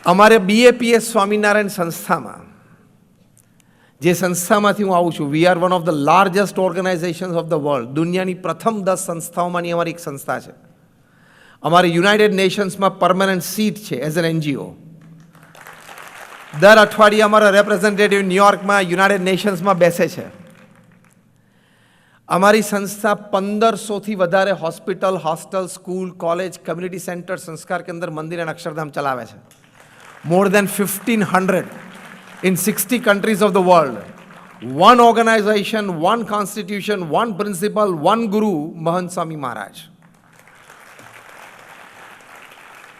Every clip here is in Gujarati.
અમારે BAPS સ્વામિનારાયણ સંસ્થામાં, જે સંસ્થામાંથી હું આવું છું, we are one of the largest organisations of the world, દુનિયાની પ્રથમ 10 સંસ્થાઓમાંની અમારી એક સંસ્થા છે. અમારી યુનાઇટેડ નેશન્સમાં પરમેનન્ટ સીટ છે એઝ એન NGO. દર અઠવાડિયે અમારા રેપ્રેઝેન્ટેટિવ ન્યુયોર્કમાં યુનાઇટેડ નેશન્સમાં બેસે છે. અમારી સંસ્થા 1500થી વધારે hospital, hostel, school, college, community centre, સંસ્કાર કેન્દ્ર, મંદિર અને અક્ષરધામ ચલાવે છે. મોર દેન 1500 in 60 countries of the world. One organization, one constitution, one principle, one guru, મહંત સ્વામી મહારાજ.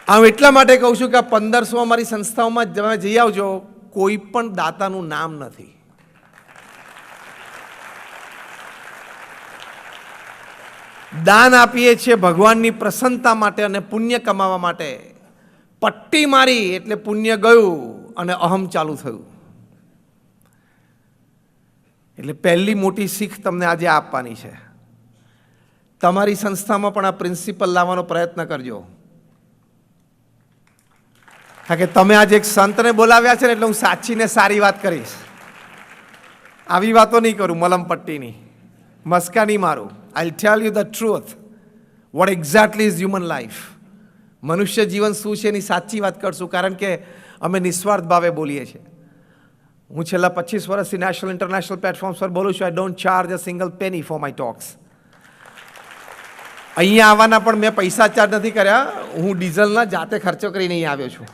હું એટલા માટે કહું છું કે 1500 અમારી સંસ્થાઓમાં તમે જઈ આવજો, કોઈ પણ દાતાનું નામ નથી. દાન આપીએ છીએ ભગવાનની પ્રસન્નતા માટે અને પુણ્ય કમાવા માટે. પટ્ટી મારી એટલે પુણ્ય ગયું અને અહમ ચાલુ થયું. એટલે પહેલી મોટી શીખ તમને આજે આપવાની છે. તમારી સંસ્થામાં પણ આ પ્રિન્સિપલ લાવવાનો પ્રયત્ન કરજો. કારણ કે તમે આજે એક સંતને બોલાવ્યા છે ને, એટલે હું સાચીને સારી વાત કરીશ. આવી વાતો નહીં કરું, મલમપટ્ટીની મસ્કા નહીં મારું. I tell you the truth, what exactly is human life. મનુષ્ય જીવન શું છે એની સાચી વાત કરશું, કારણ કે અમે નિસ્વાર્થ ભાવે બોલીએ છીએ. હું છેલ્લા 25 વર્ષથી નેશનલ ઇન્ટરનેશનલ પ્લેટફોર્મ્સ પર બોલું છું. I don't charge a single penny for my talks. અહીંયા આવવાના પણ મેં પૈસા ચાર્જ નથી કર્યા. હું ડીઝલના જાતે ખર્ચો કરીને અહીં આવ્યો છું.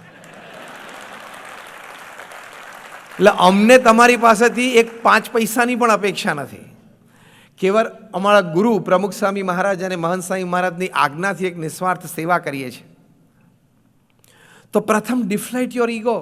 એટલે અમને તમારી પાસેથી એક 5 પૈસાની પણ અપેક્ષા નથી. કેવળ અમારા ગુરુ પ્રમુખ સ્વામી મહારાજ અને મહંત સ્વામી મહારાજની આજ્ઞાથી એક નિસ્વાર્થ સેવા કરીએ છીએ. તો પ્રથમ ડિફ્લાઇટ યોર ઈગો.